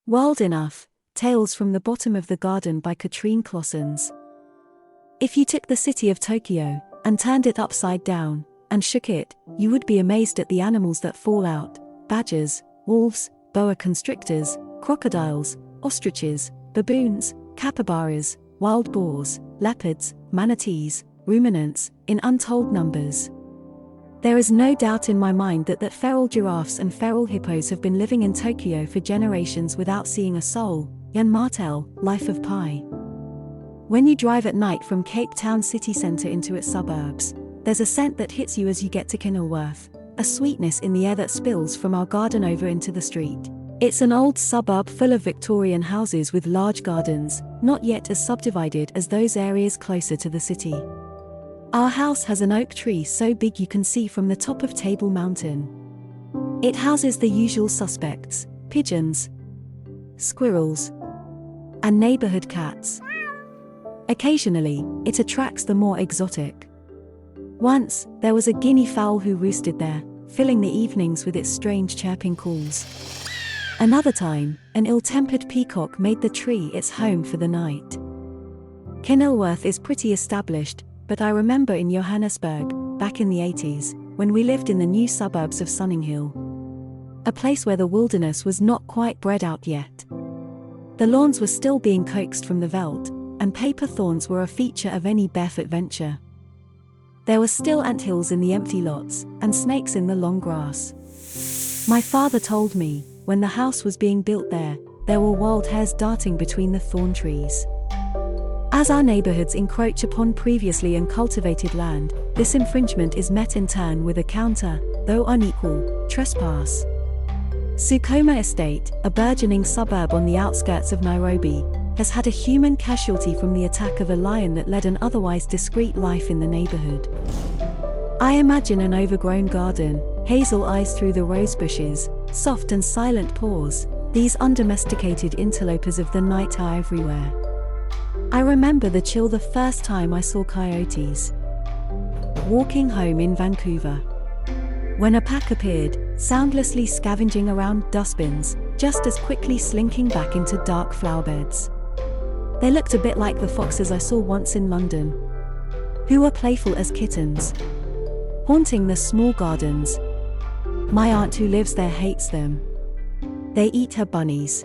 Wild Enough, Tales from the Bottom of the Garden by Katrine Claassens. If you took the city of Tokyo, and turned it upside down, and shook it, you would be amazed at the animals that fall out: badgers, wolves, boa constrictors, crocodiles, ostriches, baboons, capybaras, wild boars, leopards, manatees, ruminants, in untold numbers. There is no doubt in my mind that feral giraffes and feral hippos have been living in Tokyo for generations without seeing a soul. Jan Martel, Life of Pi. When you drive at night from Cape Town city centre into its suburbs, there's a scent that hits you as you get to Kenilworth, a sweetness in the air that spills from our garden over into the street. It's an old suburb full of Victorian houses with large gardens, not yet as subdivided as those areas closer to the city. Our house has an oak tree so big you can see from the top of Table Mountain. It houses the usual suspects: pigeons, squirrels, and neighborhood cats. Occasionally, it attracts the more exotic. Once, there was a guinea fowl who roosted there, filling the evenings with its strange chirping calls. Another time, an ill-tempered peacock made the tree its home for the night. Kenilworth is pretty established, but I remember in Johannesburg, back in the 80s, when we lived in the new suburbs of Sunninghill. A place where the wilderness was not quite bred out yet. The lawns were still being coaxed from the veldt, and paper thorns were a feature of any barefoot venture. There were still anthills in the empty lots, and snakes in the long grass. My father told me, when the house was being built there were wild hares darting between the thorn trees. As our neighborhoods encroach upon previously uncultivated land, this infringement is met in turn with a counter, though unequal, trespass. Sukoma Estate, a burgeoning suburb on the outskirts of Nairobi, has had a human casualty from the attack of a lion that led an otherwise discreet life in the neighborhood. I imagine an overgrown garden, hazel eyes through the rose bushes, soft and silent paws. These undomesticated interlopers of the night are everywhere. I remember the chill the first time I saw coyotes. Walking home in Vancouver, when a pack appeared, soundlessly scavenging around dustbins, just as quickly slinking back into dark flowerbeds. They looked a bit like the foxes I saw once in London, who were playful as kittens, haunting the small gardens. My aunt who lives there hates them. They eat her bunnies.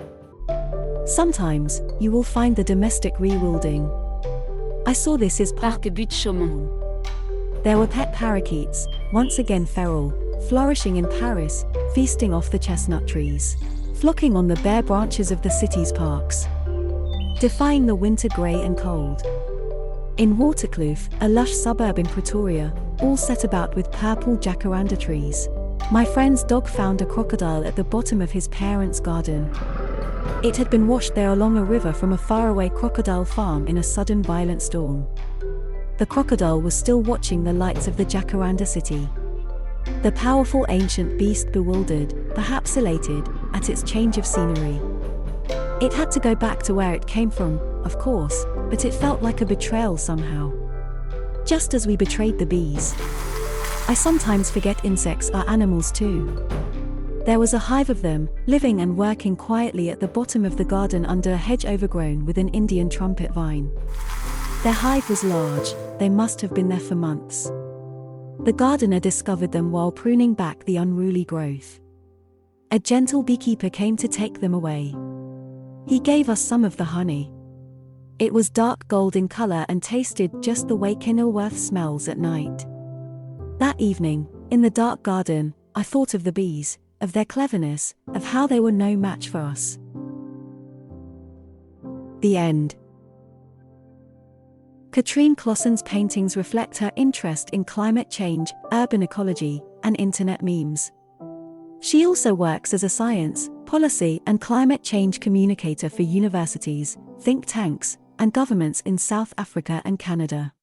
Sometimes, you will find the domestic rewilding. I saw this as Parc Butte-Chaumont. There were pet parakeets, once again feral, flourishing in Paris, feasting off the chestnut trees, flocking on the bare branches of the city's parks, defying the winter grey and cold. In Waterkloof, a lush suburb in Pretoria, all set about with purple jacaranda trees, my friend's dog found a crocodile at the bottom of his parents' garden. It had been washed there along a river from a faraway crocodile farm in a sudden violent storm. The crocodile was still watching the lights of the jacaranda city. The powerful ancient beast bewildered, perhaps elated, at its change of scenery. It had to go back to where it came from, of course, but it felt like a betrayal somehow. Just as we betrayed the bees. I sometimes forget insects are animals too. There was a hive of them, living and working quietly at the bottom of the garden under a hedge overgrown with an Indian trumpet vine. Their hive was large, they must have been there for months. The gardener discovered them while pruning back the unruly growth. A gentle beekeeper came to take them away. He gave us some of the honey. It was dark gold in color and tasted just the way Kenilworth smells at night. That evening, in the dark garden, I thought of the bees, of their cleverness, of how they were no match for us. The end. Katrine Claassens' paintings reflect her interest in climate change, urban ecology, and internet memes. She also works as a science, policy, and climate change communicator for universities, think tanks, and governments in South Africa and Canada.